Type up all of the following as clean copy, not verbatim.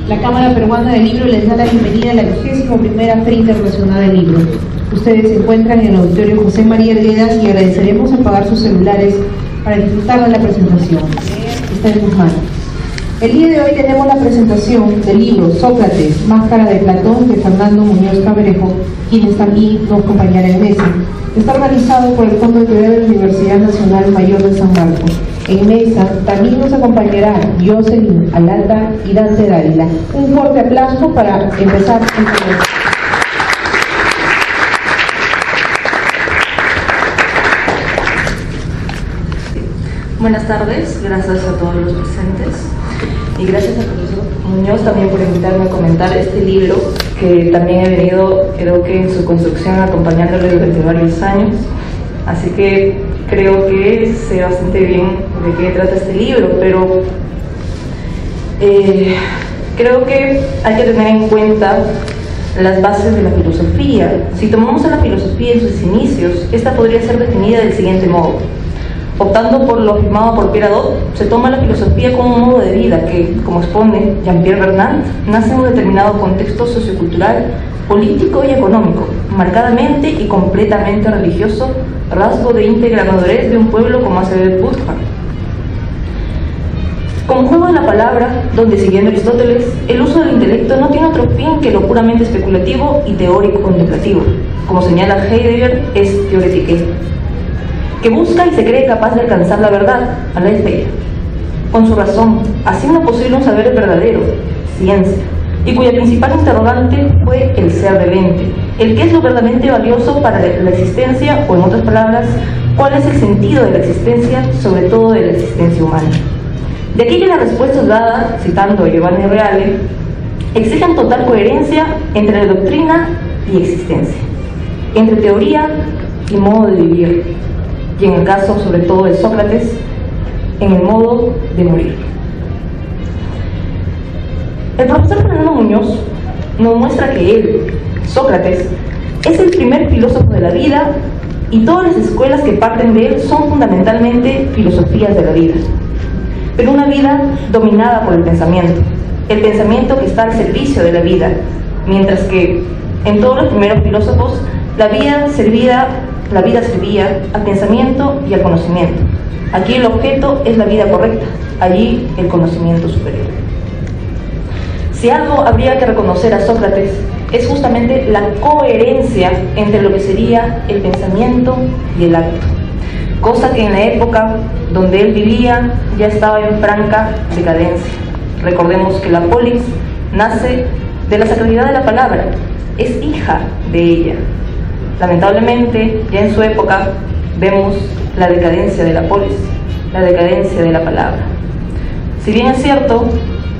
La Cámara Peruana del Libro les da la bienvenida a la 21ª Feria Internacional del Libro. Ustedes se encuentran en el Auditorio José María Arguedas y agradeceremos apagar sus celulares para disfrutar de la presentación. Está en sus manos. El día de hoy tenemos la presentación del libro Sócrates, Máscara de Platón, de Fernando Muñoz Cabrejo, quien también nos acompañará en mesa. Está organizado por el Fondo de Teoría de la Universidad Nacional Mayor de San Marcos. En mesa también nos acompañará Jocelyn Alalda y Dante Dávila. Un fuerte aplauso para empezar el programa. Buenas tardes, gracias a todos los presentes y gracias al profesor Muñoz también por invitarme a comentar este libro que también he venido, creo que en su construcción, acompañándole durante varios años, así que creo que sé bastante bien de qué trata este libro, pero creo que hay que tener en cuenta las bases de la filosofía. Si tomamos a la filosofía en sus inicios, esta podría ser definida del siguiente modo. Optando por lo afirmado por Pierre Hadot, se toma la filosofía como un modo de vida que, como expone Jean-Pierre Vernant, nace en un determinado contexto sociocultural, político y económico, marcadamente y completamente religioso, rasgo de íntegra madurez de un pueblo como hace Buddha. Como juego de la palabra, donde, siguiendo Aristóteles, el uso del intelecto no tiene otro fin que lo puramente especulativo y teórico contemplativo, como señala Heidegger, es teoretique, que busca y se cree capaz de alcanzar la verdad, a la esfera, con su razón, haciendo posible un saber verdadero, ciencia, y cuya principal interrogante fue el ser delente, el que es lo verdaderamente valioso para la existencia, o en otras palabras, cuál es el sentido de la existencia, sobre todo de la existencia humana. De aquí que las respuestas dadas, citando a Giovanni Reale, exigen total coherencia entre la doctrina y existencia, entre teoría y modo de vivir, y en el caso sobre todo de Sócrates, en el modo de morir. El profesor Fernando Muñoz nos muestra que él, Sócrates, es el primer filósofo de la vida y todas las escuelas que parten de él son fundamentalmente filosofías de la vida, pero una vida dominada por el pensamiento que está al servicio de la vida, mientras que en todos los primeros filósofos la vida servía al pensamiento y al conocimiento. Aquí el objeto es la vida correcta, allí el conocimiento superior. Si algo habría que reconocer a Sócrates es justamente la coherencia entre lo que sería el pensamiento y el acto, cosa que en la época donde él vivía ya estaba en franca decadencia. Recordemos que la polis nace de la sacralidad de la palabra, es hija de ella. Lamentablemente, ya en su época, vemos la decadencia de la polis, la decadencia de la palabra. Si bien es cierto,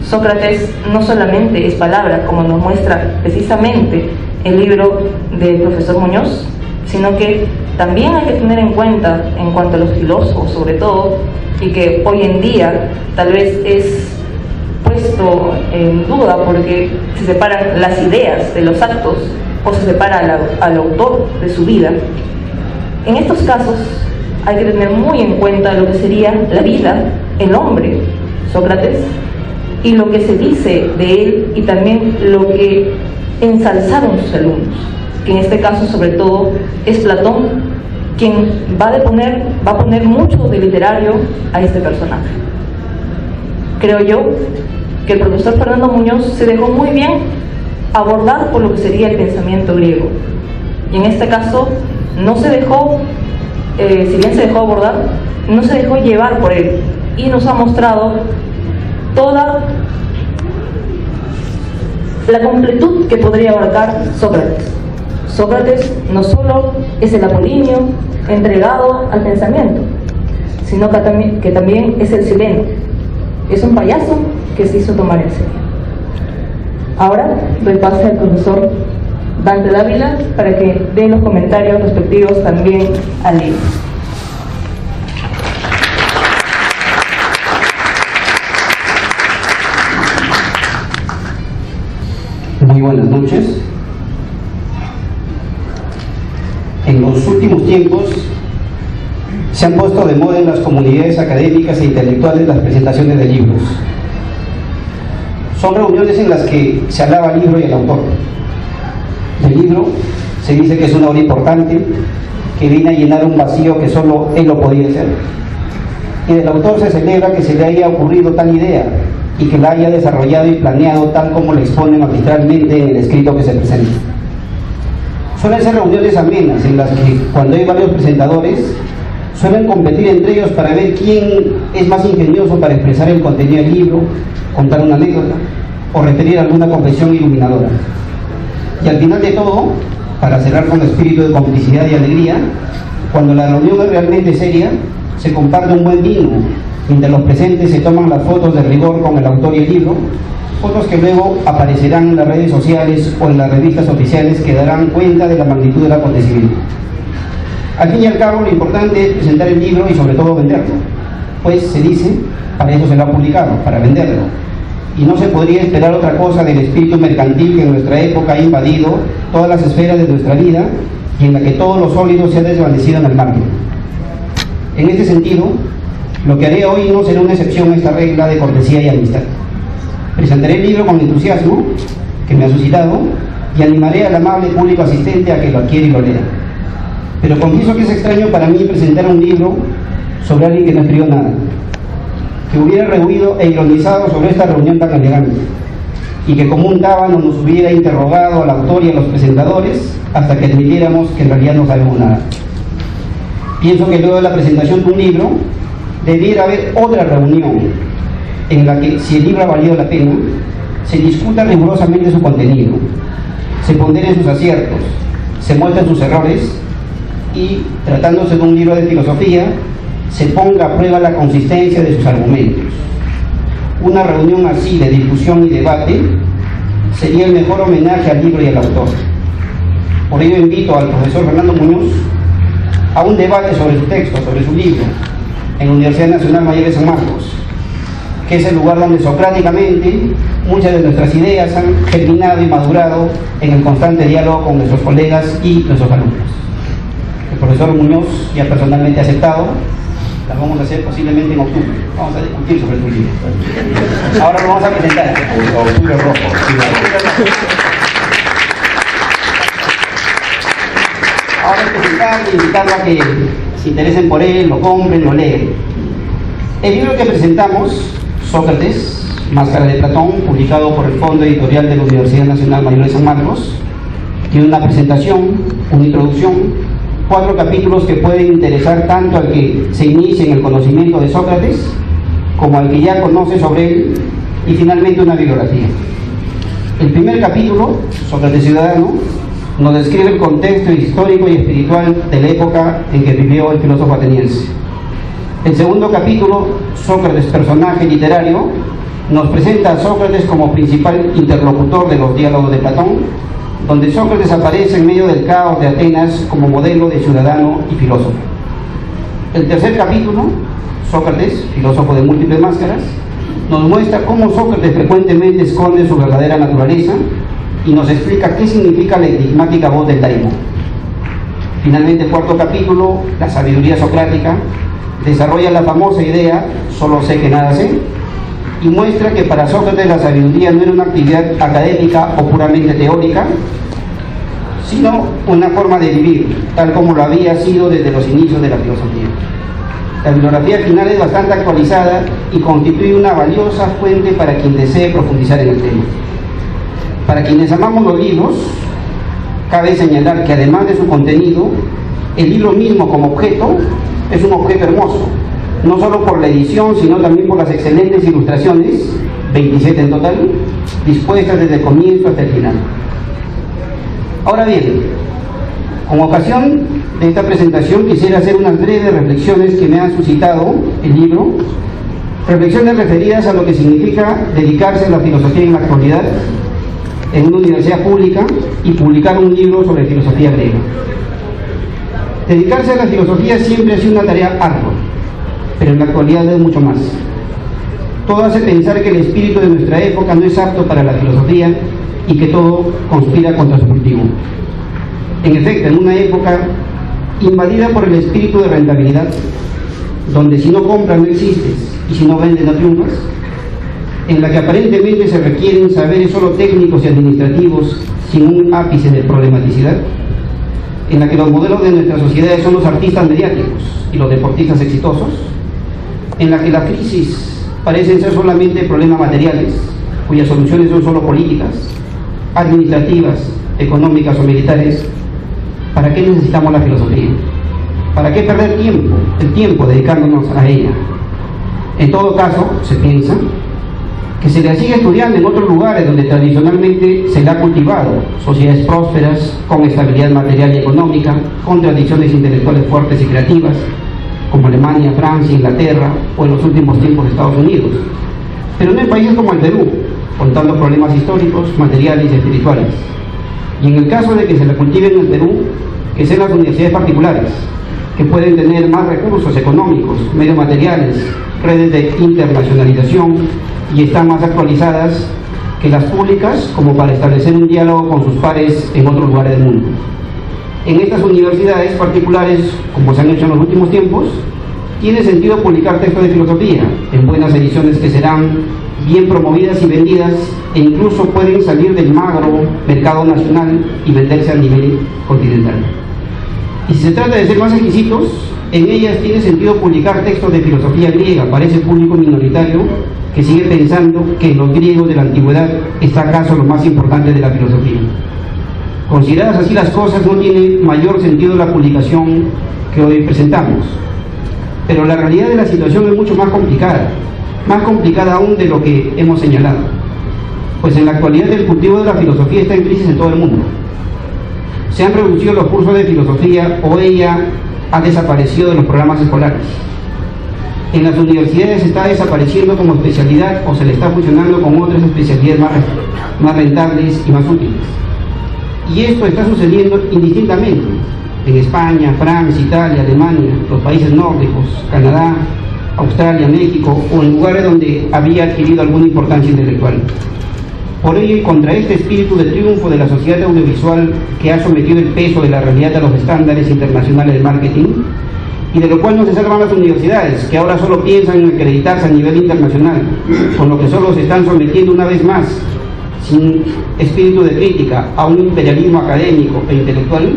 Sócrates no solamente es palabra, como nos muestra precisamente el libro del profesor Muñoz, sino que también hay que tener en cuenta, en cuanto a los filósofos sobre todo, y que hoy en día tal vez es puesto en duda porque se separan las ideas de los actos, o se separa al autor de su vida. En estos casos hay que tener muy en cuenta lo que sería la vida, el hombre, Sócrates, y lo que se dice de él y también lo que ensalzaron sus alumnos, que en este caso sobre todo es Platón, quien va a poner mucho de literario a este personaje. Creo yo que el profesor Fernando Muñoz se dejó muy bien abordar por lo que sería el pensamiento griego, y en este caso no se dejó, si bien se dejó abordar, no se dejó llevar por él, y nos ha mostrado toda la completud que podría abarcar Sócrates. Sócrates no solo es el apolíneo entregado al pensamiento, sino que también es el sileno, es un payaso que se hizo tomar en serio. Ahora doy pase al profesor Dante Dávila para que dé los comentarios respectivos también al libro. Muy buenas noches. En los últimos tiempos se han puesto de moda en las comunidades académicas e intelectuales las presentaciones de libros. Son reuniones en las que se alaba al libro y al autor. Del libro se dice que es una obra importante, que viene a llenar un vacío que solo él lo podía hacer. Y del autor se celebra que se le haya ocurrido tal idea y que la haya desarrollado y planeado tal como lo expone magistralmente en el escrito que se presenta. Suelen ser reuniones amenas en las que, cuando hay varios presentadores, suelen competir entre ellos para ver quién es más ingenioso para expresar el contenido del libro, contar una anécdota o referir alguna confesión iluminadora. Y al final de todo, para cerrar con espíritu de complicidad y alegría, cuando la reunión es realmente seria, se comparte un buen vino, mientras los presentes se toman las fotos de rigor con el autor y el libro, fotos que luego aparecerán en las redes sociales o en las revistas oficiales que darán cuenta de la magnitud del acontecimiento. Al fin y al cabo, lo importante es presentar el libro y sobre todo venderlo, pues se dice, para eso se lo ha publicado, para venderlo. Y no se podría esperar otra cosa del espíritu mercantil que en nuestra época ha invadido todas las esferas de nuestra vida y en la que todo lo sólido se ha desvanecido en el margen. En este sentido, lo que haré hoy no será una excepción a esta regla de cortesía y amistad. Presentaré el libro con entusiasmo que me ha suscitado y animaré al amable público asistente a que lo adquiera y lo lea. Pero confieso que es extraño para mí presentar un libro sobre alguien que no escribió nada, que hubiera rehuido e ironizado sobre esta reunión tan elegante, y que como un tábano nos hubiera interrogado al autor y a los presentadores hasta que admitiéramos que en realidad no sabemos nada. Pienso que luego de la presentación de un libro, debiera haber otra reunión en la que, si el libro ha valido la pena, se discuta rigurosamente su contenido, se ponderen sus aciertos, se muestren sus errores y, tratándose de un libro de filosofía, se ponga a prueba la consistencia de sus argumentos. Una reunión así de discusión y debate sería el mejor homenaje al libro y al autor. Por ello invito al profesor Fernando Muñoz a un debate sobre su texto, sobre su libro, en la Universidad Nacional Mayor de San Marcos, que es el lugar donde socráticamente muchas de nuestras ideas han germinado y madurado en el constante diálogo con nuestros colegas y nuestros alumnos. El profesor Muñoz ya personalmente ha aceptado. La vamos a hacer posiblemente en octubre. Vamos a discutir sobre tu libro. Ahora lo vamos a presentar. Octubre rojo. Ahora presentar y invitarlo a que se interesen por él, lo compren, lo leen. El libro que presentamos, Sócrates, Máscara de Platón, publicado por el Fondo Editorial de la Universidad Nacional Mayor de San Marcos, tiene una presentación, una introducción, 4 capítulos que pueden interesar tanto al que se inicie en el conocimiento de Sócrates como al que ya conoce sobre él, y finalmente una bibliografía. El primer capítulo, Sócrates Ciudadano, nos describe el contexto histórico y espiritual de la época en que vivió el filósofo ateniense. El segundo capítulo, Sócrates Personaje Literario, nos presenta a Sócrates como principal interlocutor de los diálogos de Platón, donde Sócrates aparece en medio del caos de Atenas como modelo de ciudadano y filósofo. El tercer capítulo, Sócrates, filósofo de múltiples máscaras, nos muestra cómo Sócrates frecuentemente esconde su verdadera naturaleza y nos explica qué significa la enigmática voz del daimon. Finalmente, el cuarto capítulo, la sabiduría socrática, desarrolla la famosa idea, solo sé que nada sé, y muestra que para Sócrates la sabiduría no era una actividad académica o puramente teórica, sino una forma de vivir, tal como lo había sido desde los inicios de la filosofía. La bibliografía final es bastante actualizada y constituye una valiosa fuente para quien desee profundizar en el tema. Para quienes amamos los libros, cabe señalar que además de su contenido, el libro mismo como objeto es un objeto hermoso, no solo por la edición, sino también por las excelentes ilustraciones, 27 en total, dispuestas desde el comienzo hasta el final. Ahora bien, con ocasión de esta presentación quisiera hacer unas breves reflexiones que me han suscitado el libro, reflexiones referidas a lo que significa dedicarse a la filosofía en la actualidad en una universidad pública y publicar un libro sobre filosofía griega. Dedicarse a la filosofía siempre ha sido una tarea ardua, pero en la actualidad es mucho más. Todo hace pensar que el espíritu de nuestra época no es apto para la filosofía y que todo conspira contra su cultivo. En efecto, en una época invadida por el espíritu de rentabilidad, donde si no compras no existes y si no vendes no triunfas, en la que aparentemente se requieren saberes solo técnicos y administrativos sin un ápice de problematicidad, en la que los modelos de nuestras sociedades son los artistas mediáticos y los deportistas exitosos, en la que las crisis parecen ser solamente problemas materiales, cuyas soluciones son solo políticas, administrativas, económicas o militares. ¿Para qué necesitamos la filosofía? ¿Para qué perder el tiempo dedicándonos a ella? En todo caso, se piensa que se la sigue estudiando en otros lugares donde tradicionalmente se la ha cultivado, sociedades prósperas, con estabilidad material y económica, con tradiciones intelectuales fuertes y creativas, como Alemania, Francia, Inglaterra o en los últimos tiempos Estados Unidos, pero no en países como el Perú, con tantos problemas históricos, materiales y espirituales. Y en el caso de que se la cultive en el Perú, que sean las universidades particulares, que pueden tener más recursos económicos, medios materiales, redes de internacionalización y están más actualizadas que las públicas como para establecer un diálogo con sus pares en otros lugares del mundo. En estas universidades particulares, como se han hecho en los últimos tiempos, tiene sentido publicar textos de filosofía en buenas ediciones que serán bien promovidas y vendidas e incluso pueden salir del magro mercado nacional y venderse a nivel continental. Y si se trata de ser más exquisitos, en ellas tiene sentido publicar textos de filosofía griega para ese público minoritario que sigue pensando que en los griegos de la antigüedad está acaso lo más importante de la filosofía. Consideradas así las cosas, no tiene mayor sentido la publicación que hoy presentamos. Pero la realidad de la situación es mucho más complicada aún de lo que hemos señalado. Pues en la actualidad el cultivo de la filosofía está en crisis en todo el mundo. Se han reducido los cursos de filosofía o ella ha desaparecido de los programas escolares. En las universidades está desapareciendo como especialidad o se le está fusionando con otras especialidades más rentables y más útiles. Y esto está sucediendo indistintamente en España, Francia, Italia, Alemania, los países nórdicos, Canadá, Australia, México o en lugares donde había adquirido alguna importancia intelectual. Por ello, y contra este espíritu de triunfo de la sociedad audiovisual que ha sometido el peso de la realidad a los estándares internacionales de marketing, y de lo cual no se salvan las universidades, que ahora solo piensan en acreditarse a nivel internacional, con lo que solo se están sometiendo una vez más, sin espíritu de crítica, a un imperialismo académico e intelectual,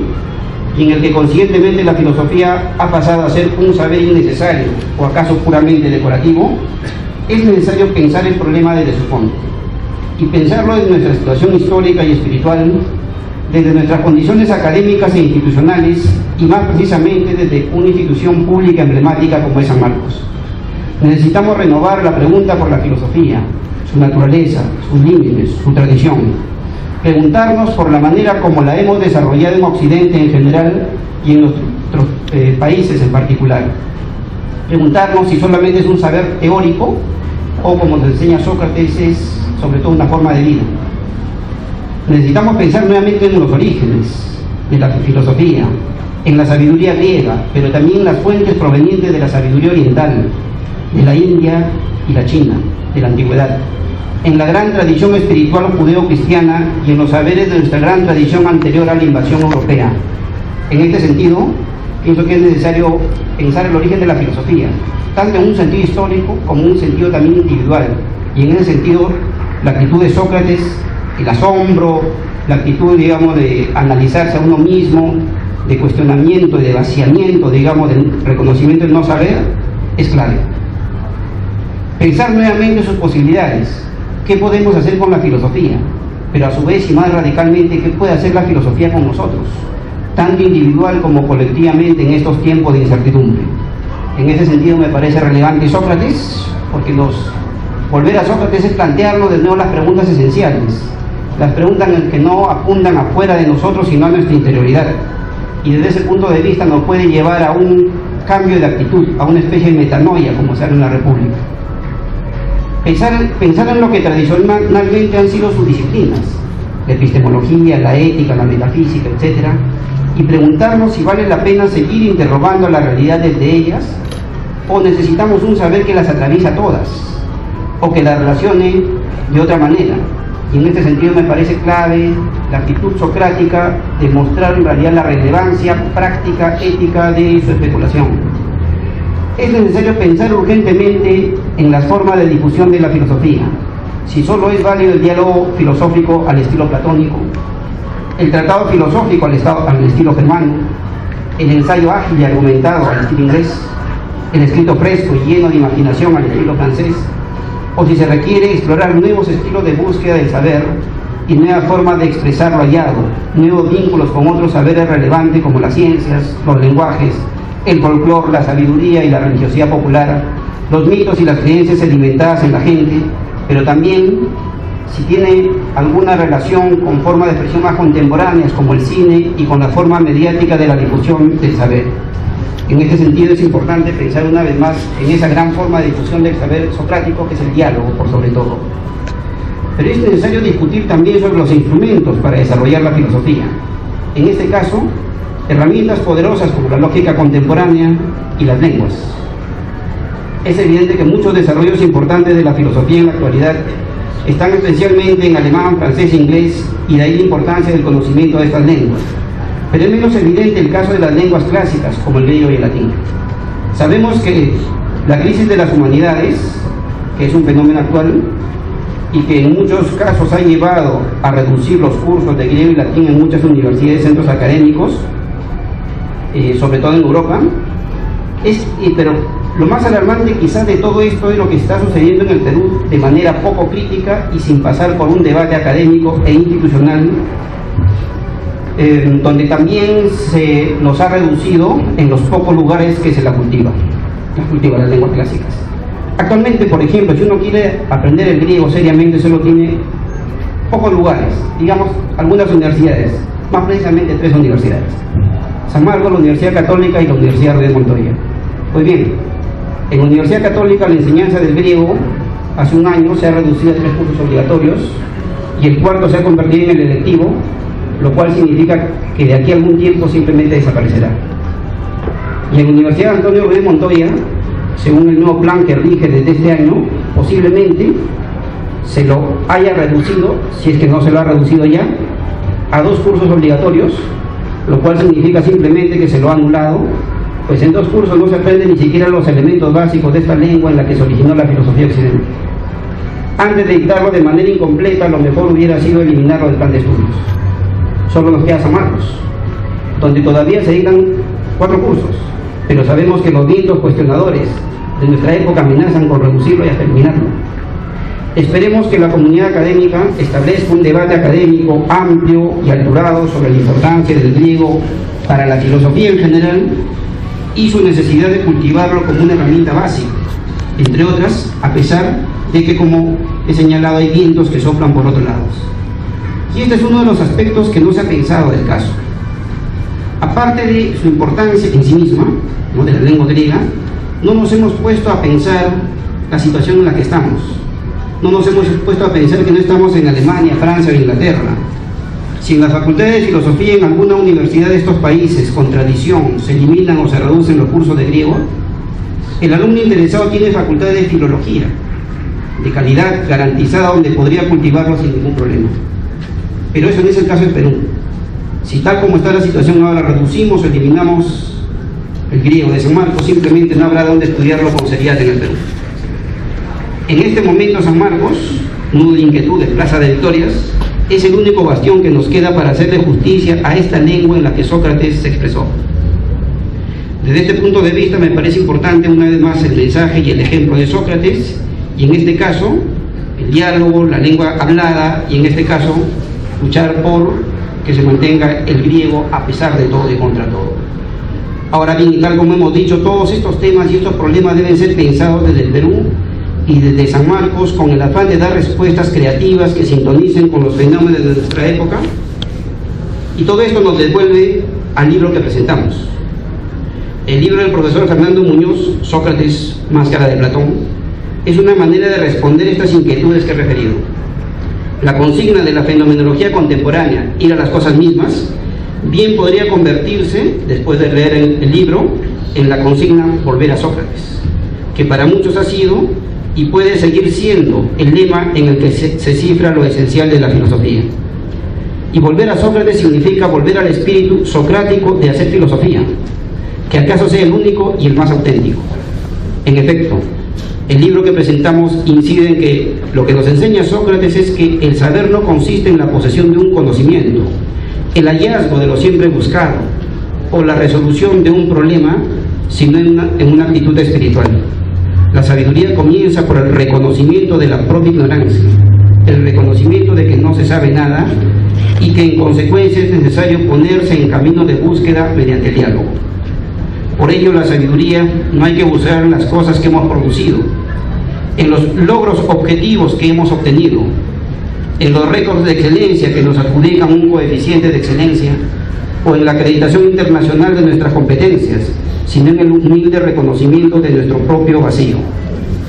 y en el que conscientemente la filosofía ha pasado a ser un saber innecesario o acaso puramente decorativo, es necesario pensar el problema desde su fondo, y pensarlo desde nuestra situación histórica y espiritual, desde nuestras condiciones académicas e institucionales, y más precisamente desde una institución pública emblemática como es San Marcos. Necesitamos renovar la pregunta por la filosofía, su naturaleza, sus límites, su tradición. Preguntarnos por la manera como la hemos desarrollado en Occidente en general y en nuestros países en particular. Preguntarnos si solamente es un saber teórico o, como nos enseña Sócrates, es sobre todo una forma de vida. Necesitamos pensar nuevamente en los orígenes de la filosofía, en la sabiduría griega, pero también en las fuentes provenientes de la sabiduría oriental, de la India y la China, de la antigüedad, en la gran tradición espiritual judeo-cristiana y en los saberes de nuestra gran tradición anterior a la invasión europea. En este sentido, pienso que es necesario pensar el origen de la filosofía, tanto en un sentido histórico como en un sentido también individual, y en ese sentido la actitud de Sócrates, el asombro, la actitud, digamos, de analizarse a uno mismo, de cuestionamiento, de vaciamiento, digamos, del reconocimiento del no saber, es clave. Pensar nuevamente sus posibilidades, qué podemos hacer con la filosofía, pero a su vez y más radicalmente, qué puede hacer la filosofía con nosotros, tanto individual como colectivamente en estos tiempos de incertidumbre. En ese sentido me parece relevante Sócrates, porque volver a Sócrates es plantearnos de nuevo las preguntas esenciales, las preguntas que no apuntan afuera de nosotros sino a nuestra interioridad, y desde ese punto de vista nos puede llevar a un cambio de actitud, a una especie de metanoia, como se habla en la República. Pensar en lo que tradicionalmente han sido sus disciplinas, la epistemología, la ética, la metafísica, etc., y preguntarnos si vale la pena seguir interrogando la realidad desde ellas, o necesitamos un saber que las atraviesa todas, o que las relacione de otra manera. Y en este sentido me parece clave la actitud socrática de mostrar en realidad la relevancia práctica, ética de su especulación. Es necesario pensar urgentemente en las formas de difusión de la filosofía, si solo es válido el diálogo filosófico al estilo platónico, el tratado filosófico al estilo germano, el ensayo ágil y argumentado al estilo inglés, el escrito fresco y lleno de imaginación al estilo francés, o si se requiere explorar nuevos estilos de búsqueda del saber y nuevas formas de expresar lo hallado, nuevos vínculos con otros saberes relevantes como las ciencias, los lenguajes, el folclore, la sabiduría y la religiosidad popular, los mitos y las creencias sedimentadas en la gente, pero también si tiene alguna relación con formas de expresión más contemporáneas como el cine y con la forma mediática de la difusión del saber. En este sentido es importante pensar una vez más en esa gran forma de difusión del saber socrático que es el diálogo, por sobre todo. Pero es necesario discutir también sobre los instrumentos para desarrollar la filosofía. En este caso, herramientas poderosas como la lógica contemporánea y las lenguas. Es evidente que muchos desarrollos importantes de la filosofía en la actualidad están especialmente en alemán, francés e inglés, y de ahí la importancia del conocimiento de estas lenguas. Pero es menos evidente el caso de las lenguas clásicas, como el griego y el latín. Sabemos que la crisis de las humanidades, que es un fenómeno actual, y que en muchos casos ha llevado a reducir los cursos de griego y latín en muchas universidades y centros académicos, sobre todo en Europa, pero lo más alarmante quizás de todo esto es lo que está sucediendo en el Perú de manera poco crítica y sin pasar por un debate académico e institucional, donde también se nos ha reducido en los pocos lugares que se la cultiva las lenguas clásicas. Actualmente, por ejemplo, si uno quiere aprender el griego seriamente, solo tiene pocos lugares, digamos algunas universidades, más precisamente 3 universidades: San Marcos, la Universidad Católica y la Universidad de Montoya. Pues bien, en la Universidad Católica la enseñanza del griego hace un año se ha reducido a 3 cursos obligatorios y el cuarto se ha convertido en el electivo, lo cual significa que de aquí a algún tiempo simplemente desaparecerá. Y en la Universidad Antonio Rubén Montoya, según el nuevo plan que rige desde este año, posiblemente se lo haya reducido, si es que no se lo ha reducido ya, a 2 cursos obligatorios, lo cual significa simplemente que se lo ha anulado, pues en 2 cursos no se aprenden ni siquiera los elementos básicos de esta lengua en la que se originó la filosofía occidental. Antes de dictarlo de manera incompleta, lo mejor hubiera sido eliminarlo del plan de estudios. Solo nos queda San Marcos, donde todavía se dictan 4 cursos, pero sabemos que los vientos cuestionadores de nuestra época amenazan con reducirlo y hasta eliminarlo. Esperemos que la comunidad académica establezca un debate académico amplio y alturado sobre la importancia del griego para la filosofía en general y su necesidad de cultivarlo como una herramienta básica, entre otras, a pesar de que, como he señalado, hay vientos que soplan por otros lados. Y este es uno de los aspectos que no se ha pensado del caso. Aparte de su importancia en sí misma, ¿no?, de la lengua griega, no nos hemos puesto a pensar la situación en la que estamos. No nos hemos puesto a pensar que no estamos en Alemania, Francia o Inglaterra. Si en las facultades de filosofía en alguna universidad de estos países con tradición se eliminan o se reducen los cursos de griego, el alumno interesado tiene facultades de filología, de calidad garantizada, donde podría cultivarlo sin ningún problema. Pero eso no es el caso del Perú. Si tal como está la situación ahora reducimos o eliminamos el griego de San Marcos, simplemente no habrá dónde estudiarlo con seriedad en el Perú. En este momento San Marcos, nudo de inquietudes, plaza de victorias, es el único bastión que nos queda para hacerle justicia a esta lengua en la que Sócrates se expresó. Desde este punto de vista me parece importante una vez más el mensaje y el ejemplo de Sócrates, y en este caso el diálogo, la lengua hablada, y en este caso luchar por que se mantenga el griego a pesar de todo y contra todo. Ahora bien, y tal como hemos dicho, todos estos temas y estos problemas deben ser pensados desde el Perú y desde San Marcos, con el afán de dar respuestas creativas que sintonicen con los fenómenos de nuestra época, y todo esto nos devuelve al libro que presentamos. El libro del profesor Fernando Muñoz, Sócrates, Máscara de Platón, es una manera de responder estas inquietudes que he referido. La consigna de la fenomenología contemporánea, ir a las cosas mismas, bien podría convertirse, después de leer el libro, en la consigna volver a Sócrates, que para muchos ha sido y puede seguir siendo el lema en el que se cifra lo esencial de la filosofía. Y volver a Sócrates significa volver al espíritu socrático de hacer filosofía, que acaso sea el único y el más auténtico. En efecto, El libro que presentamos incide en que lo que nos enseña Sócrates es que el saber no consiste en la posesión de un conocimiento, el hallazgo de lo siempre buscado o la resolución de un problema, sino en una actitud espiritual. La sabiduría comienza por el reconocimiento de la propia ignorancia, el reconocimiento de que no se sabe nada y que en consecuencia es necesario ponerse en camino de búsqueda mediante el diálogo. Por ello, la sabiduría no hay que buscar en las cosas que hemos producido, en los logros objetivos que hemos obtenido, en los récords de excelencia que nos adjudican un coeficiente de excelencia o en la acreditación internacional de nuestras competencias, sino en el humilde reconocimiento de nuestro propio vacío.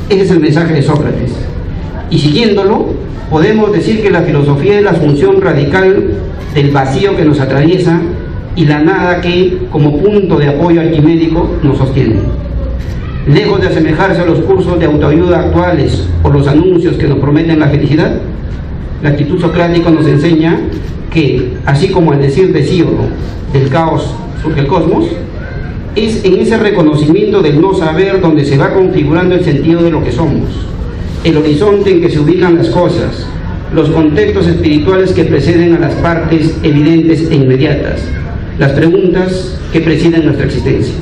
Ese es el mensaje de Sócrates. Y siguiéndolo, podemos decir que la filosofía es la función radical del vacío que nos atraviesa y la nada que, como punto de apoyo arquimédico, nos sostiene. Lejos de asemejarse a los cursos de autoayuda actuales o los anuncios que nos prometen la felicidad, la actitud socrática nos enseña que, así como al decir de Hesíodo, del caos surge el cosmos, es en ese reconocimiento del no saber donde se va configurando el sentido de lo que somos, el horizonte en que se ubican las cosas, los contextos espirituales que preceden a las partes evidentes e inmediatas, las preguntas que presiden nuestra existencia.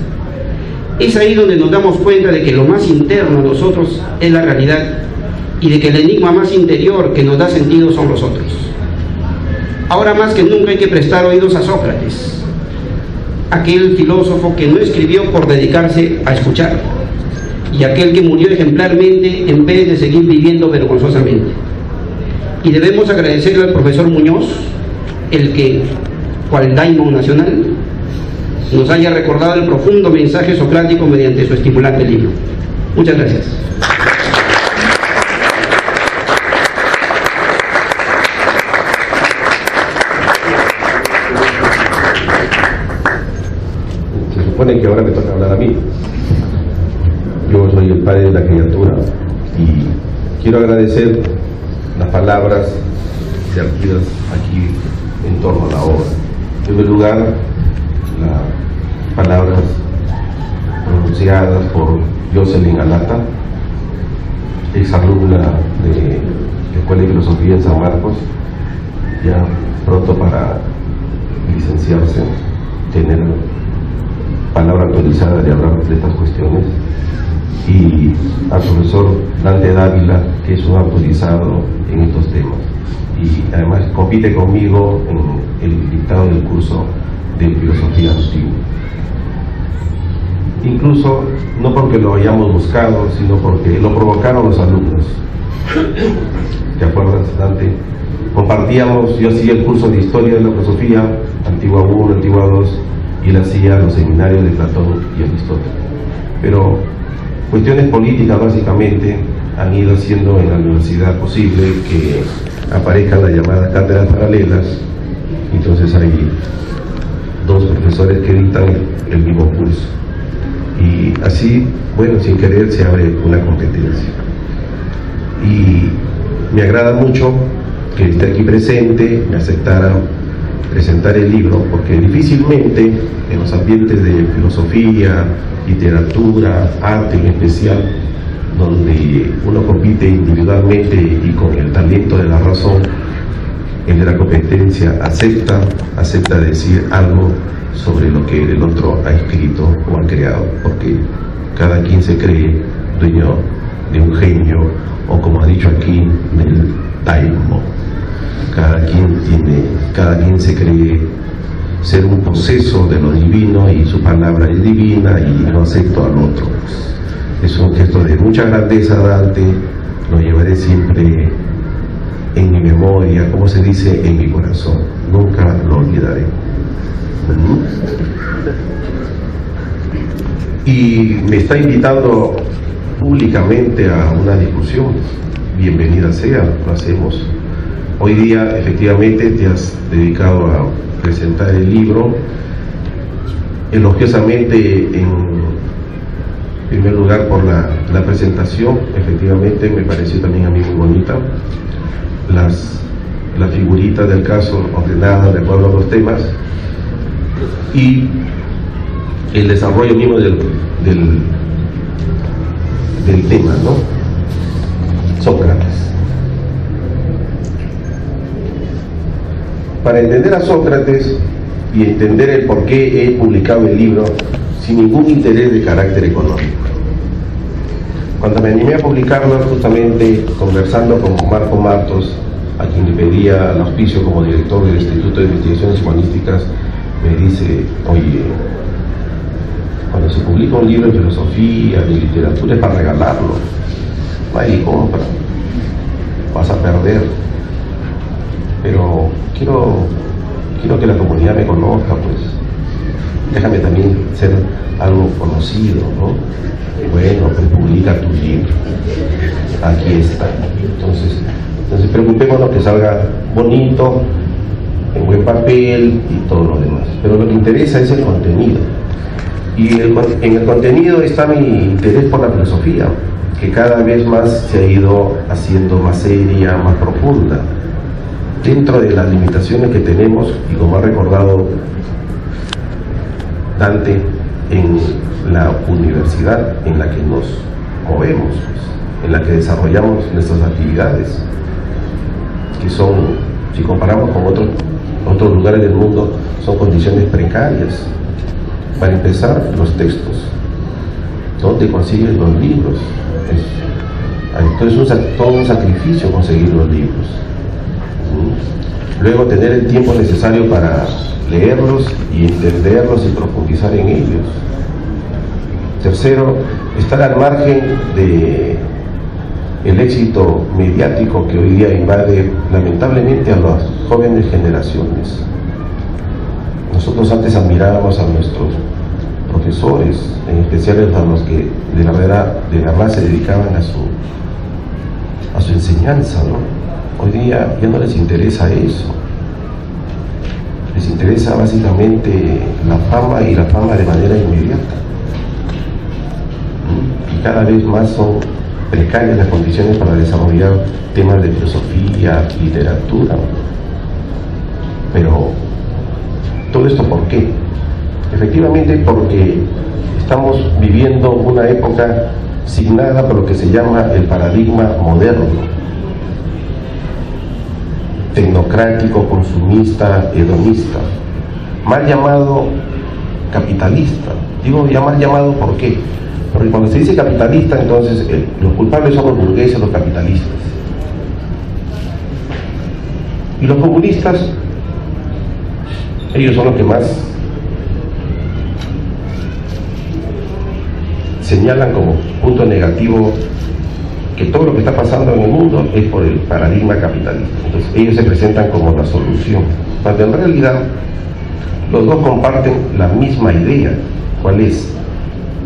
Es ahí donde nos damos cuenta de que lo más interno a nosotros es la realidad y de que el enigma más interior que nos da sentido son los otros. Ahora más que nunca hay que prestar oídos a Sócrates, aquel filósofo que no escribió por dedicarse a escuchar y aquel que murió ejemplarmente en vez de seguir viviendo vergonzosamente. Y debemos agradecerle al profesor Muñoz el que, cual daimon nacional, nos haya recordado el profundo mensaje socrático mediante su estimulante libro. Muchas gracias. Se supone que ahora me toca hablar a mí. Yo soy el padre de la criatura y quiero agradecer las palabras vertidas aquí en torno a la obra. En primer lugar, las palabras pronunciadas por Jocelyn Alata, exalumna de la Escuela de Filosofía en San Marcos, ya pronto para licenciarse, tener palabra autorizada de hablar de estas cuestiones, y al profesor Dante Dávila, que es un autorizado en estos temas y además compite conmigo en el dictado del curso de filosofía antigua. Incluso no porque lo hayamos buscado, sino porque lo provocaron los alumnos. ¿Te acuerdas, Dante? Compartíamos, yo hacía el curso de historia de la filosofía, Antigua 1, Antigua 2, y él hacía los seminarios de Platón y Aristóteles. Pero cuestiones políticas básicamente han ido haciendo en la universidad posible que aparezcan las llamadas cátedras paralelas. Entonces hay dos profesores que dictan el mismo curso y así, bueno, sin querer se abre una competencia. Y me agrada mucho que esté aquí presente, me aceptara presentar el libro, porque difícilmente en los ambientes de filosofía, literatura, arte en especial, donde uno compite individualmente y con el talento de la razón, el de la competencia acepta decir algo sobre lo que el otro ha escrito o ha creado, porque cada quien se cree dueño de un genio, o como ha dicho aquí, del daimon. Cada quien se cree ser un proceso de lo divino y su palabra es divina y no acepto al otro. Es un gesto de mucha grandeza, Dante, lo llevaré siempre en mi memoria, como se dice, en mi corazón, nunca lo olvidaré. Y me está invitando públicamente a una discusión, bienvenida sea, lo hacemos. Hoy día efectivamente te has dedicado a presentar el libro, elogiosamente en primer lugar por la presentación, efectivamente me pareció también a mí muy bonita, la figurita del caso ordenada de acuerdo a los temas y el desarrollo mismo del del tema, ¿no? Sócrates. Para entender a Sócrates y entender el por qué he publicado el libro sin ningún interés de carácter económico. Cuando me animé a publicarlo, justamente conversando con Marco Matos, a quien le pedía el auspicio como director del Instituto de Investigaciones Humanísticas, me dice: oye, cuando se publica un libro de filosofía, de literatura, es para regalarlo, nadie compra, vas a perder, pero quiero que la comunidad me conozca, pues déjame también ser algo conocido, ¿no? Bueno, pues publica tu libro, aquí está. Entonces preocupémonos que salga bonito, en buen papel y todo lo demás, pero lo que interesa es el contenido, y en el contenido está mi interés por la filosofía, que cada vez más se ha ido haciendo más seria, más profunda, dentro de las limitaciones que tenemos, y como ha recordado Dante, en la universidad en la que nos movemos, en la que desarrollamos nuestras actividades, que son, si comparamos con otros lugares del mundo, son condiciones precarias. Para empezar, los textos. ¿Dónde consigues los libros? Entonces es todo un sacrificio conseguir los libros. Luego, tener el tiempo necesario para leerlos y entenderlos y profundizar en ellos. Tercero, estar al margen de el éxito mediático que hoy día invade lamentablemente a las jóvenes generaciones. Nosotros antes admirábamos a nuestros profesores, en especial a los que de verdad se dedicaban a su enseñanza, ¿no? Hoy día ya no les interesa eso. Les interesa básicamente la fama, y la fama de manera inmediata. Y cada vez más son precarias las condiciones para desarrollar temas de filosofía, literatura. Pero todo esto, ¿por qué? Efectivamente porque estamos viviendo una época signada por lo que se llama el paradigma moderno, tecnocrático, consumista, hedonista, mal llamado capitalista. Digo mal llamado, ¿por qué? Porque cuando se dice capitalista, entonces los culpables son los burgueses, los capitalistas. Y los comunistas, ellos son los que más señalan como punto negativo que todo lo que está pasando en el mundo es por el paradigma capitalista. Entonces ellos se presentan como la solución, cuando en realidad los dos comparten la misma idea. ¿Cuál es?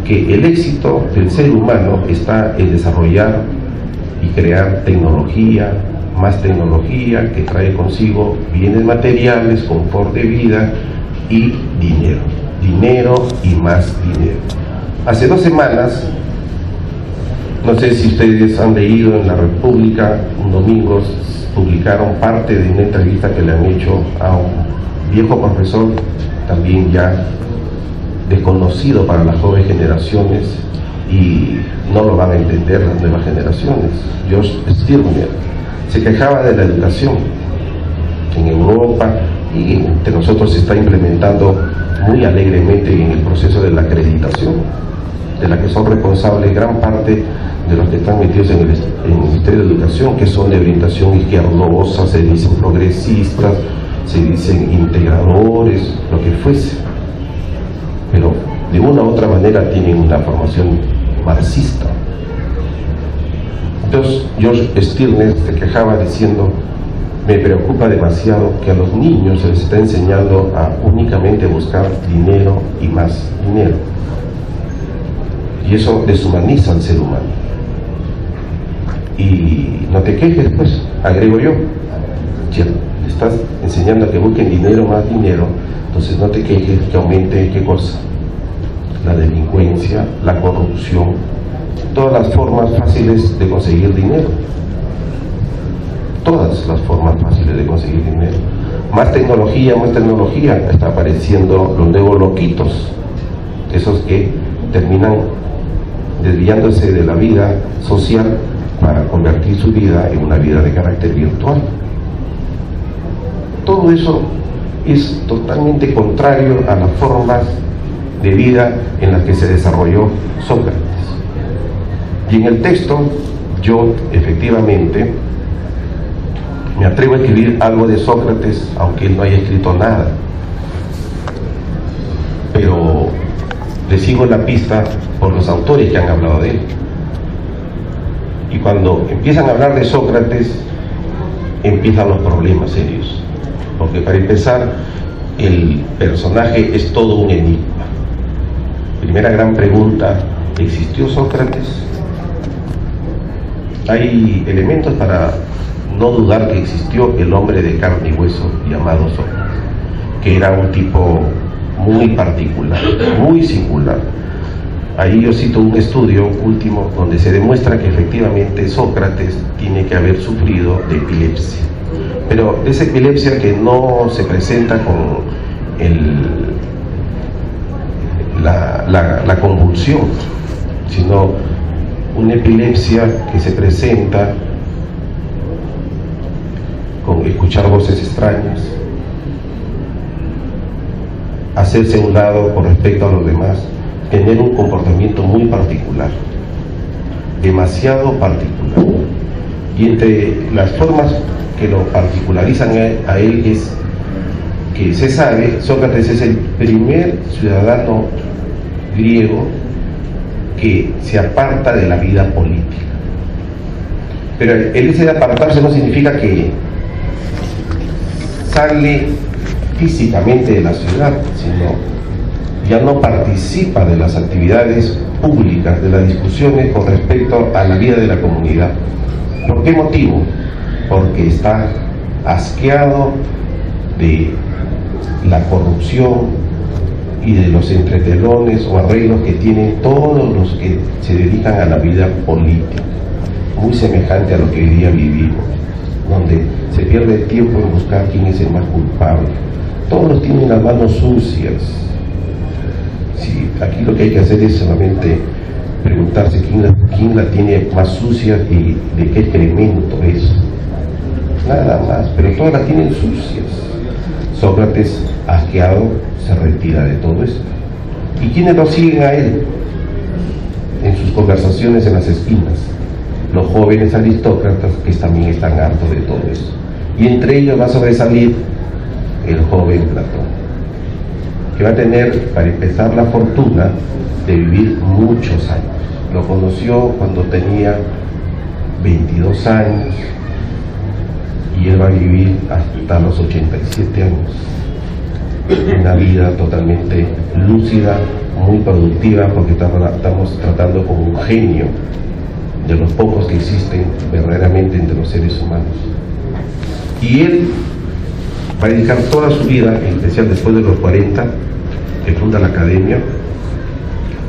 Que el éxito del ser humano está en desarrollar y crear tecnología, más tecnología, que trae consigo bienes materiales, confort de vida y dinero. Dinero y más dinero. Hace 2 semanas, no sé si ustedes han leído en La República, un domingo publicaron parte de una entrevista que le han hecho a un viejo profesor, también ya desconocido para las jóvenes generaciones, y no lo van a entender las nuevas generaciones. George Stirner se quejaba de la educación en Europa, y entre nosotros se está implementando muy alegremente en el proceso de la acreditación, de la que son responsables gran parte de los que están metidos en el Ministerio de Educación, que son de orientación izquierdosa, se dicen progresistas, se dicen integradores, lo que fuese, pero de una u otra manera tienen una formación marxista. Entonces George Stirner se quejaba diciendo: me preocupa demasiado que a los niños se les está enseñando a únicamente buscar dinero y más dinero, y eso deshumaniza al ser humano. Y no te quejes, pues, agrego yo, si le estás enseñando a que busquen dinero, más dinero, entonces no te quejes que aumente, ¿qué cosa? La delincuencia, la corrupción, todas las formas fáciles de conseguir dinero. Todas las formas fáciles de conseguir dinero. Más tecnología, está apareciendo los nuevos loquitos, esos que terminan desviándose de la vida social para convertir su vida en una vida de carácter virtual. Todo eso es totalmente contrario a las formas de vida en las que se desarrolló Sócrates. Y en el texto yo efectivamente me atrevo a escribir algo de Sócrates, aunque él no haya escrito nada, pero le sigo la pista por los autores que han hablado de él. Y cuando empiezan a hablar de Sócrates, empiezan los problemas serios, porque para empezar, el personaje es todo un enigma. Primera gran pregunta: ¿existió Sócrates? Hay elementos para no dudar que existió el hombre de carne y hueso llamado Sócrates, que era un tipo muy particular, muy singular. Ahí yo cito un estudio último donde se demuestra que efectivamente Sócrates tiene que haber sufrido de epilepsia, pero esa epilepsia que no se presenta con la convulsión, sino una epilepsia que se presenta con escuchar voces extrañas, hacerse a un lado con respecto a los demás, tener un comportamiento muy particular, demasiado particular. Y entre las formas que lo particularizan a él es que se sabe, Sócrates es el primer ciudadano griego que se aparta de la vida política. Pero el ese de apartarse no significa que sale físicamente de la ciudad, sino ya no participa de las actividades públicas, de las discusiones con respecto a la vida de la comunidad. ¿Por qué motivo? Porque está asqueado de la corrupción y de los entretelones o arreglos que tienen todos los que se dedican a la vida política, muy semejante a lo que hoy día vivimos, donde se pierde el tiempo en buscar quién es el más culpable. Todos tienen las manos sucias. Sí, aquí lo que hay que hacer es solamente preguntarse quién la tiene más sucia y de qué excremento es. Nada más, pero todas las tienen sucias. Sócrates, asqueado, se retira de todo esto. ¿Y quiénes lo siguen a él? En sus conversaciones en las esquinas, los jóvenes aristócratas que también están hartos de todo eso. Y entre ellos va a sobresalir el joven Platón, que va a tener, para empezar, la fortuna de vivir muchos años. Lo conoció cuando tenía 22 años y él va a vivir hasta los 87 años. Una vida totalmente lúcida, muy productiva, porque estamos tratando con un genio de los pocos que existen verdaderamente entre los seres humanos. Y él va a dedicar toda su vida, en especial después de los 40, que funda la Academia,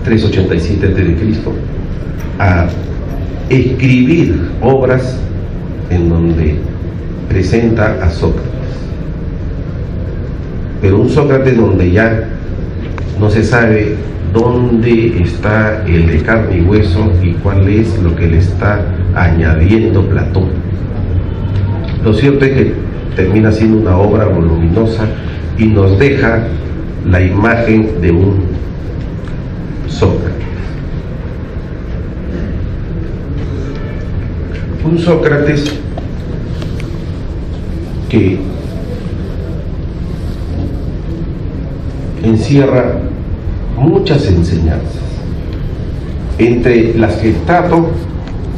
387 a.C., a escribir obras en donde presenta a Sócrates. Pero un Sócrates donde ya no se sabe dónde está el de carne y hueso y cuál es lo que le está añadiendo Platón. Lo cierto es que termina siendo una obra voluminosa y nos deja la imagen de un Sócrates. Un Sócrates que encierra muchas enseñanzas, entre las que trato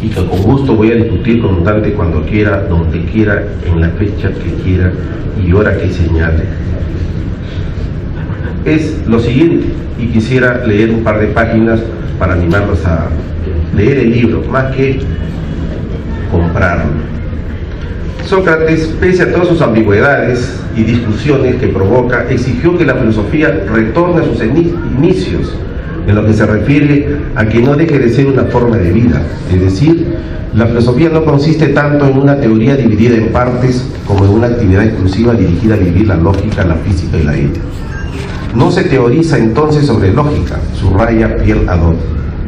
y que con gusto voy a discutir con Dante cuando quiera, donde quiera, en la fecha que quiera y hora que señale. Es lo siguiente, y quisiera leer un par de páginas para animarlos a leer el libro, más que comprarlo. Sócrates, pese a todas sus ambigüedades y discusiones que provoca, exigió que la filosofía retorne a sus inicios, en lo que se refiere a que no deje de ser una forma de vida. Es decir, la filosofía no consiste tanto en una teoría dividida en partes como en una actividad exclusiva dirigida a vivir la lógica, la física y la ética. No se teoriza entonces sobre lógica, subraya Pierre Hadot,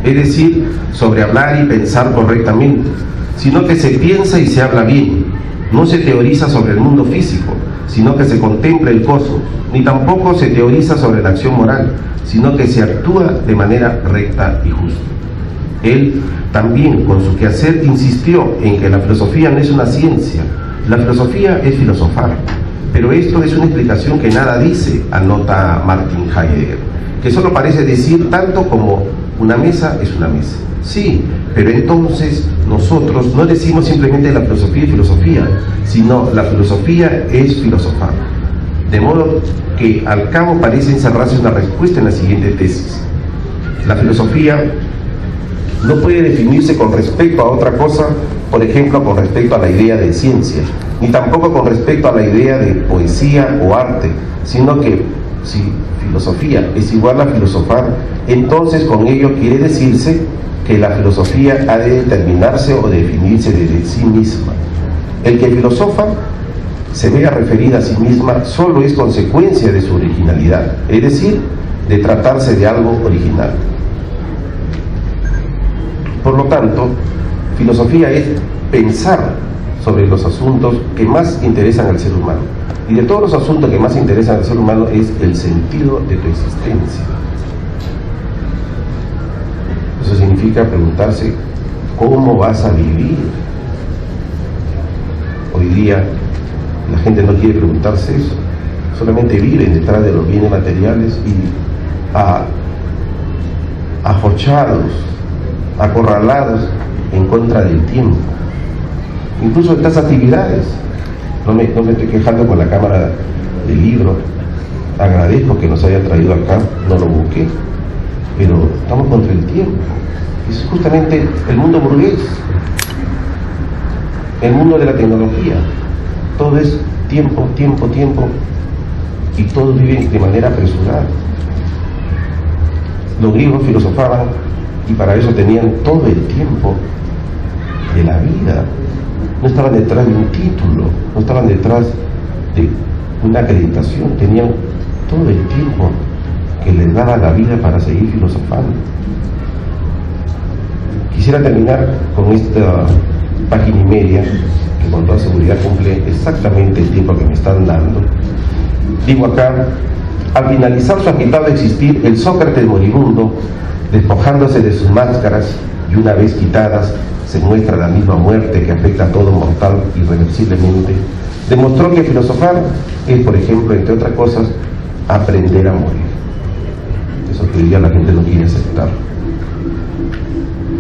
es decir, sobre hablar y pensar correctamente, sino que se piensa y se habla bien. No se teoriza sobre el mundo físico, sino que se contempla el cosmos, ni tampoco se teoriza sobre la acción moral, sino que se actúa de manera recta y justa. Él también, con su quehacer, insistió en que la filosofía no es una ciencia, la filosofía es filosofar. Pero esto es una explicación que nada dice, anota Martin Heidegger, que solo parece decir tanto como una mesa es una mesa. Sí, pero entonces nosotros no decimos simplemente la filosofía es filosofía, sino la filosofía es filosofar. De modo que al cabo parece encerrarse una respuesta en la siguiente tesis. La filosofía no puede definirse con respecto a otra cosa, por ejemplo, con respecto a la idea de ciencia, ni tampoco con respecto a la idea de poesía o arte, sino que si filosofía es igual a filosofar, entonces con ello quiere decirse que la filosofía ha de determinarse o definirse desde sí misma. El que filosofa se vea referida a sí misma solo es consecuencia de su originalidad, es decir, de tratarse de algo original. Por lo tanto, filosofía es pensar sobre los asuntos que más interesan al ser humano. Y de todos los asuntos que más interesan al ser humano es el sentido de tu existencia. Eso significa preguntarse cómo vas a vivir. Hoy día la gente no quiere preguntarse eso, solamente viven detrás de los bienes materiales y ajochados, acorralados en contra del tiempo. Incluso estas actividades, no me estoy quejando con la cámara del libro, agradezco que nos haya traído acá, no lo busqué, pero estamos contra el tiempo. Es justamente el mundo burgués, el mundo de la tecnología. Todo es tiempo, tiempo, tiempo, y todos viven de manera apresurada. Los griegos filosofaban y para eso tenían todo el tiempo de la vida. No estaban detrás de un título, no estaban detrás de una acreditación, tenían todo el tiempo que les daba la vida para seguir filosofando. Quisiera terminar con esta página y media, que con toda seguridad cumple exactamente el tiempo que me están dando. Digo acá: al finalizar su agitado existir, el Sócrates moribundo, despojándose de sus máscaras y una vez quitadas, se muestra la misma muerte que afecta a todo mortal irreversiblemente, demostró que filosofar es, por ejemplo, entre otras cosas, aprender a morir. Eso que hoy día la gente no quiere aceptar.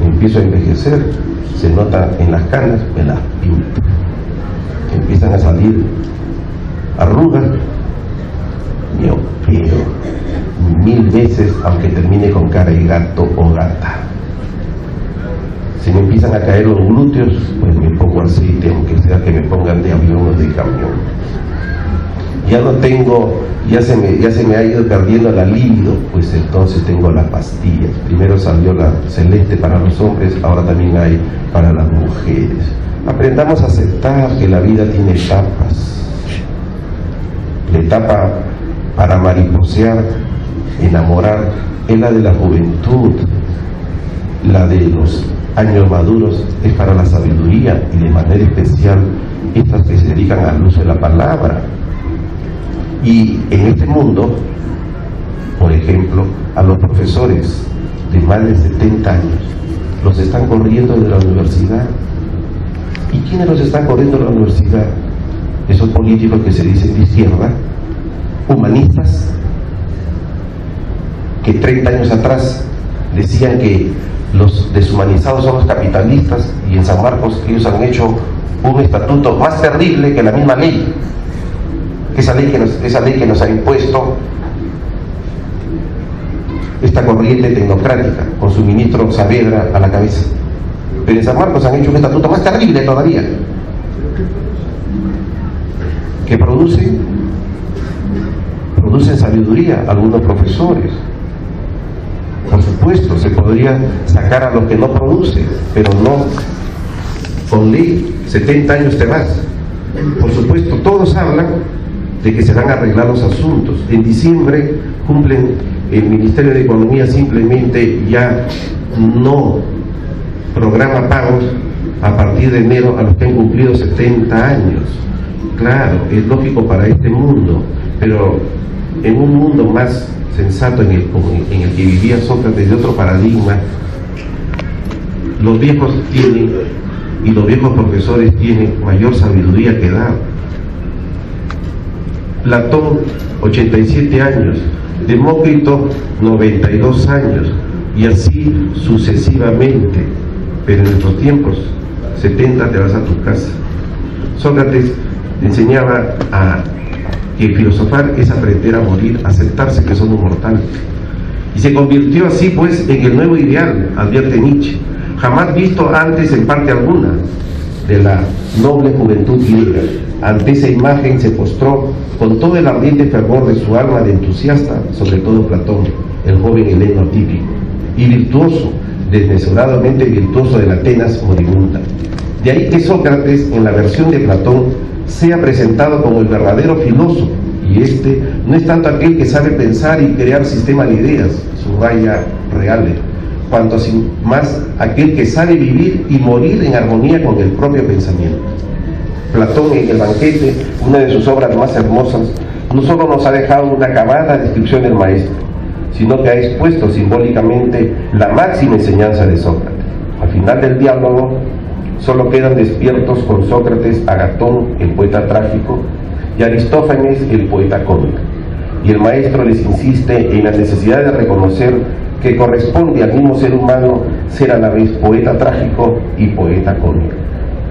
Empiezo a envejecer, se nota en las canas, me las pinto. Empiezan a salir arrugas, me opero 1000 veces, aunque termine con cara de gato o gata. Si me empiezan a caer los glúteos, pues me pongo aceite, aunque sea que me pongan de avión o de camión. Ya no tengo, ya se me ha ido perdiendo la libido, pues entonces tengo las pastillas. Primero salió la celeste para los hombres, ahora también hay para las mujeres. Aprendamos a aceptar que la vida tiene etapas. La etapa para mariposear, enamorar, es la de la juventud. La de los años maduros es para la sabiduría, y de manera especial estas que se dedican al uso de la palabra. Y en este mundo, por ejemplo, a los profesores de más de 70 años los están corriendo de la universidad. ¿Y quiénes los están corriendo de la universidad? Esos políticos que se dicen de izquierda, humanistas, que 30 años atrás decían que los deshumanizados son los capitalistas, y en San Marcos ellos han hecho un estatuto más terrible que la misma ley, esa ley que nos ha impuesto esta corriente tecnocrática con su ministro Saavedra a la cabeza. Pero en San Marcos han hecho un estatuto más terrible todavía, que producen sabiduría algunos profesores. Por supuesto, se podría sacar a los que no producen, pero no con ley, 70 años te vas. Por supuesto, todos hablan de que se van a arreglar los asuntos. En diciembre cumplen el Ministerio de Economía simplemente ya no programa pagos a partir de enero a los que han cumplido 70 años. Claro, es lógico para este mundo, pero en un mundo más sensato en el que vivía Sócrates, de otro paradigma, los viejos tienen, y los viejos profesores tienen mayor sabiduría que dar. Platón, 87 años, Demócrito, 92 años, y así sucesivamente. Pero en nuestros tiempos, 70 te vas a tu casa. Sócrates enseñaba que filosofar es aprender a morir, aceptarse que somos mortales. Y se convirtió así pues en el nuevo ideal, advierte Nietzsche, jamás visto antes en parte alguna de la noble juventud griega. Ante esa imagen se postró con todo el ardiente fervor de su alma de entusiasta, sobre todo Platón, el joven heleno típico, y virtuoso, desmesuradamente virtuoso de la Atenas moribunda. De ahí que Sócrates, en la versión de Platón, sea presentado como el verdadero filósofo, y este no es tanto aquel que sabe pensar y crear sistemas de ideas, subraya Reale, cuanto más aquel que sabe vivir y morir en armonía con el propio pensamiento. Platón, en el Banquete, una de sus obras más hermosas, no solo nos ha dejado una acabada descripción del maestro, sino que ha expuesto simbólicamente la máxima enseñanza de Sócrates. Al final del diálogo, solo quedan despiertos con Sócrates Agatón, el poeta trágico, y Aristófanes, el poeta cómico. Y el maestro les insiste en la necesidad de reconocer que corresponde al mismo ser humano ser a la vez poeta trágico y poeta cómico.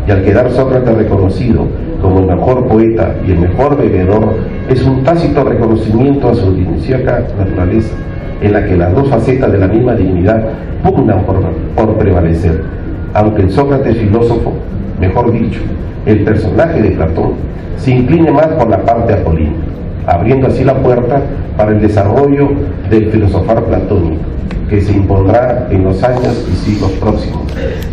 Y al quedar Sócrates reconocido como el mejor poeta y el mejor bebedor, es un tácito reconocimiento a su dionisíaca naturaleza, en la que las dos facetas de la misma dignidad pugnan por prevalecer, aunque el Sócrates filósofo, mejor dicho, el personaje de Platón, se incline más por la parte apolínea, abriendo así la puerta para el desarrollo del filosofar platónico, que se impondrá en los años y siglos próximos,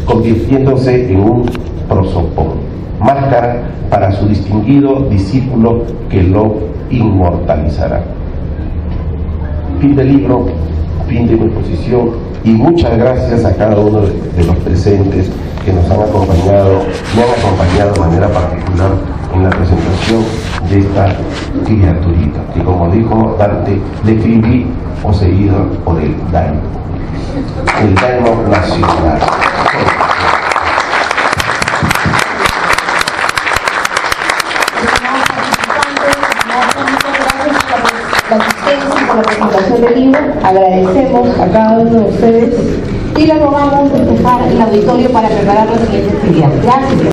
convirtiéndose en un prosopón, máscara para su distinguido discípulo que lo inmortalizará. Fin del libro, fin de mi exposición, y muchas gracias a cada uno de los presentes que nos han acompañado, me han acompañado de manera particular en la presentación de esta criaturita, que como dijo Dante, le escribí poseído por el daimon nacional. La asistencia por la presentación del libro, agradecemos a cada uno de ustedes y les rogamos despejar el auditorio para preparar la siguiente actividad. Gracias.